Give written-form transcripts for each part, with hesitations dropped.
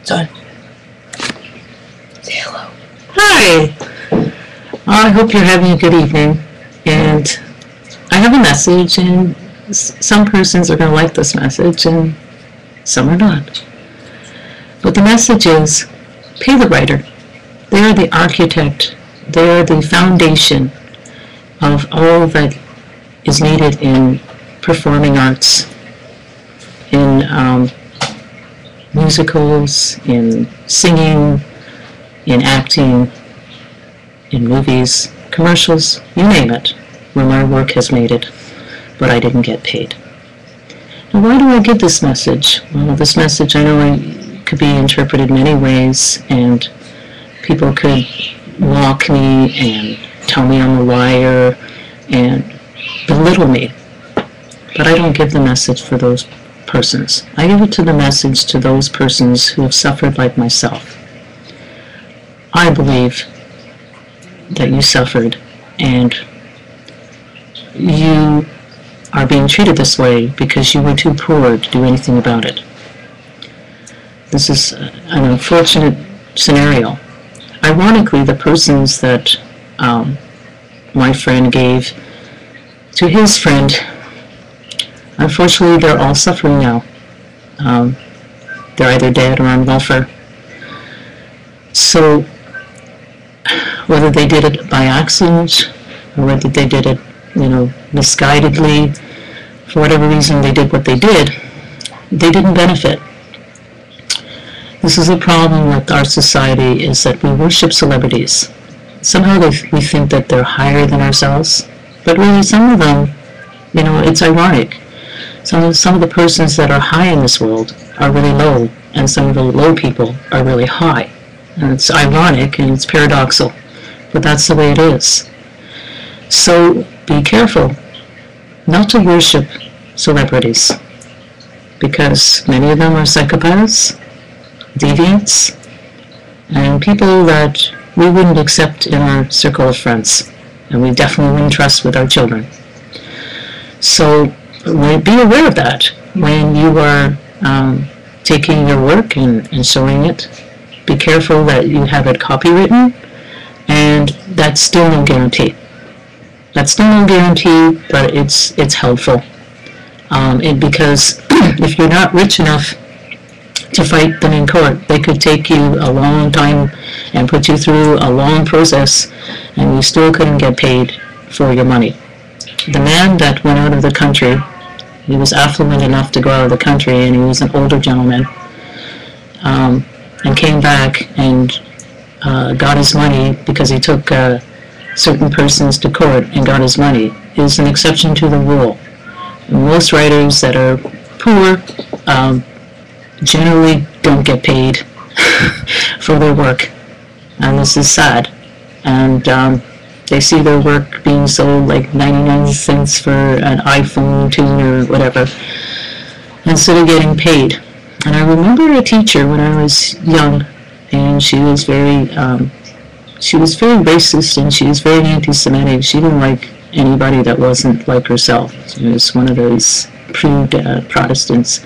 Son, say hello. Hi. I hope you're having a good evening. And I have a message, and some persons are going to like this message, and some are not. But the message is, pay the writer. They are the architect. They are the foundation of all that is needed in performing arts, in musicals, in singing, in acting, in movies, commercials, you name it, where my work has made it, but I didn't get paid. Now, why do I give this message? Well, this message, I know could be interpreted many ways, and people could mock me and tell me I'm a liar and belittle me. But I don't give the message for those persons. I give it to the message to those persons who have suffered like myself. I believe that you suffered, and you are being treated this way because you were too poor to do anything about it. This is an unfortunate scenario. Ironically, the persons that my friend gave to his friend, unfortunately, they're all suffering now. They're either dead or on welfare. So, whether they did it by accident, or whether they did it, misguidedly, for whatever reason they did what they did, they didn't benefit. This is a problem with our society, is that we worship celebrities. Somehow we think that they're higher than ourselves, but really some of them, it's ironic. Some of the persons that are high in this world are really low, and some of the low people are really high. And it's ironic and it's paradoxical, but that's the way it is. So be careful not to worship celebrities, because many of them are psychopaths, deviants, and people that we wouldn't accept in our circle of friends, and we definitely wouldn't trust with our children. So be aware of that when you are taking your work and showing it. Be careful that you have it copywritten, and that's still no guarantee. That's still no guarantee, but it's helpful. Because if you're not rich enough to fight them in court, they could take you a long time and put you through a long process, and you still couldn't get paid for your money. The man that went out of the country, he was affluent enough to go out of the country, and he was an older gentleman, and came back and got his money because he took certain persons to court and got his money, is an exception to the rule. Most writers that are poor generally don't get paid for their work, and this is sad. And they see their work being sold like 99 cents for an iPhone tune or whatever, instead of getting paid. And I remember a teacher when I was young, and she was very racist, and she was very anti-Semitic. She didn't like anybody that wasn't like herself. She was one of those prude Protestants.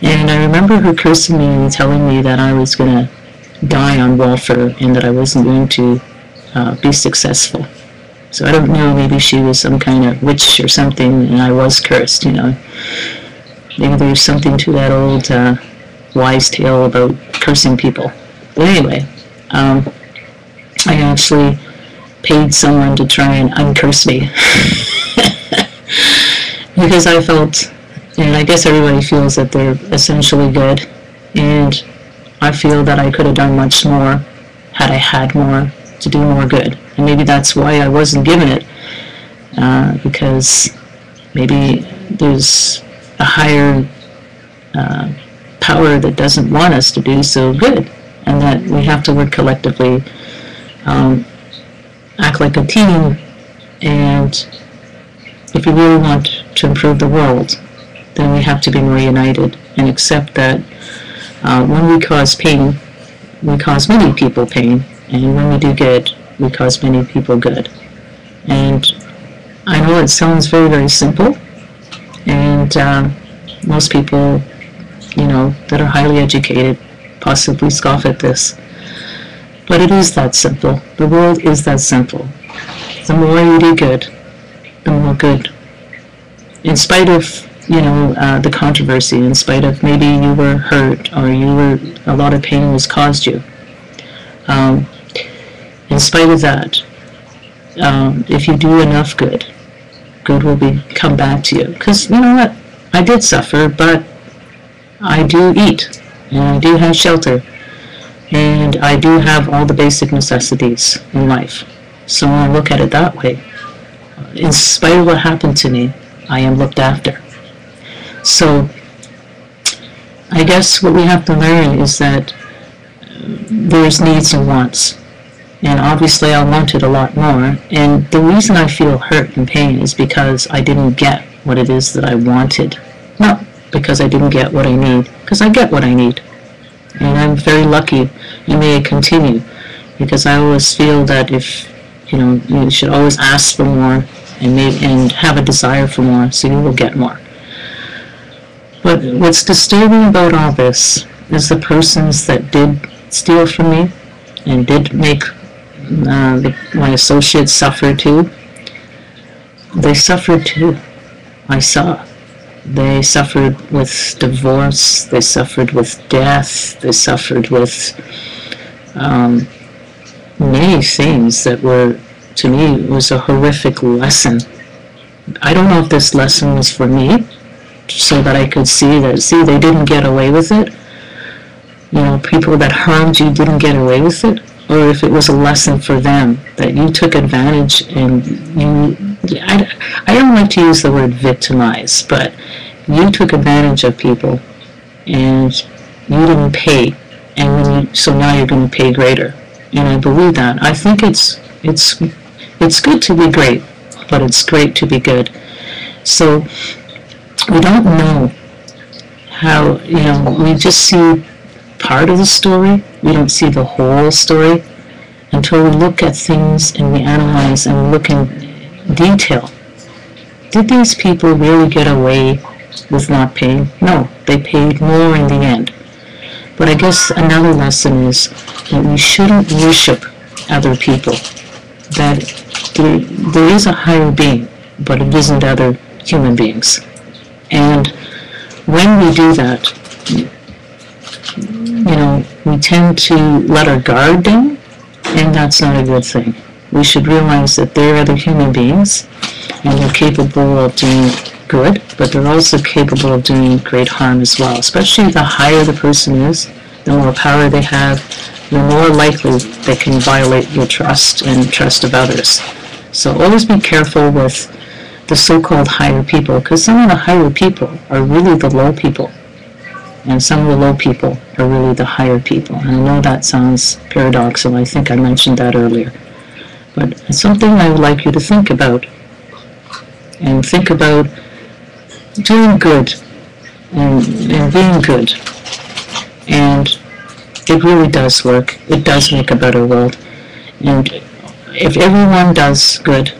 And I remember her cursing me and telling me that I was going to die on welfare and that I wasn't going to be successful. So I don't know, maybe she was some kind of witch or something, and I was cursed, Maybe there's something to that old wise tale about cursing people. But anyway, I actually paid someone to try and uncurse me. Because I felt, and I guess everybody feels that they're essentially good, and I feel that I could have done much more had I had more to do more good. And maybe that's why I wasn't given it, because maybe there's a higher power that doesn't want us to do so good, and that we have to work collectively, act like a team, and if we really want to improve the world, then we have to be more united and accept that when we cause pain, we cause many people pain, and when we do good, we cause many people good. And I know it sounds very, very simple, and most people, that are highly educated possibly scoff at this. But it is that simple. The world is that simple. The more you do good, the more good. In spite of, the controversy, in spite of maybe you were hurt or a lot of pain was caused you. In spite of that, if you do enough good, good will come back to you. Because you know what? I did suffer, but I do eat, and I do have shelter, and I do have all the basic necessities in life. So I look at it that way. In spite of what happened to me, I am looked after. So I guess what we have to learn is that there's needs and wants. And obviously I wanted a lot more. And the reason I feel hurt and pain is because I didn't get what it is that I wanted. Not because I didn't get what I need, because I get what I need. And I'm very lucky, and may it continue, because I always feel that if, you should always ask for more and have a desire for more, so you will get more. But what's disturbing about all this is the persons that did steal from me and did make my associates suffer too. They suffered too. I saw. They suffered with divorce. They suffered with death. They suffered with many things that were, to me, was a horrific lesson. I don't know if this lesson was for me, so that I could see, they didn't get away with it. People that harmed you didn't get away with it, or if it was a lesson for them, that you took advantage and I don't like to use the word victimize, but you took advantage of people and you didn't pay, and so now you're going to pay greater. And I believe that. I think it's good to be great, but it's great to be good. So we don't know how, we just see part of the story. We don't see the whole story until we look at things and we analyze and look in detail. Did these people really get away with not paying? No, they paid more in the end. But I guess another lesson is that we shouldn't worship other people. That there is a higher being, but it isn't other human beings. And when we do that, we tend to let our guard down, and that's not a good thing. We should realize that they're other human beings, and they're capable of doing good, but they're also capable of doing great harm as well. Especially the higher the person is, the more power they have, the more likely they can violate your trust and trust of others. So always be careful with the so-called higher people, because some of the higher people are really the low people, and some of the low people are really the higher people. And I know that sounds paradoxical. I think I mentioned that earlier. But it's something I would like you to think about. And think about doing good and being good. And it really does work. It does make a better world. And if everyone does good,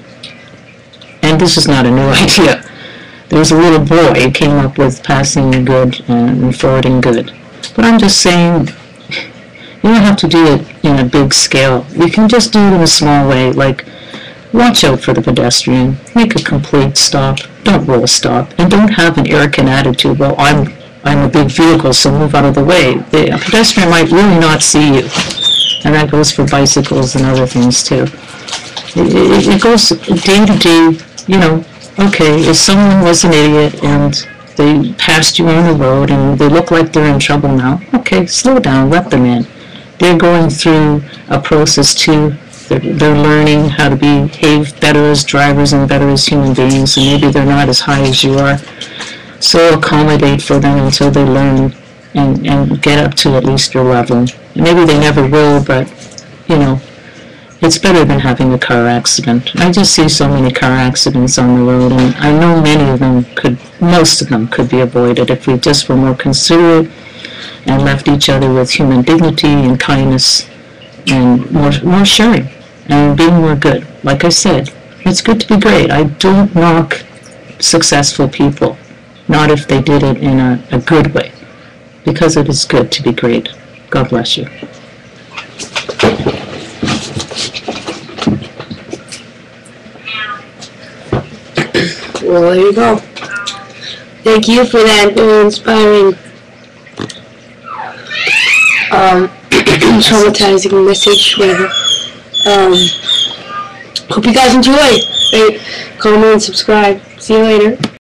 and this is not a new idea, there was a little boy who came up with passing good and forwarding good. But I'm just saying, you don't have to do it in a big scale. You can just do it in a small way, like watch out for the pedestrian, make a complete stop, don't roll stop, and don't have an arrogant attitude, well, I'm a big vehicle, so move out of the way. A pedestrian might really not see you. And that goes for bicycles and other things too. It goes day to day, okay, if someone was an idiot and they passed you on the road and they look like they're in trouble now, okay, slow down, let them in. They're going through a process too. They're learning how to behave better as drivers and better as human beings, and maybe they're not as high as you are. So accommodate for them until they learn and get up to at least your level. And maybe they never will, but, it's better than having a car accident. I just see so many car accidents on the road, and I know most of them could be avoided if we just were more considerate and left each other with human dignity and kindness and more sharing and being more good. Like I said, it's good to be great. I don't knock successful people, not if they did it in a good way, because it is good to be great. God bless you. Well, there you go. Thank you for that very inspiring, traumatizing message, whatever. Hope you guys enjoyed. Comment and subscribe. See you later.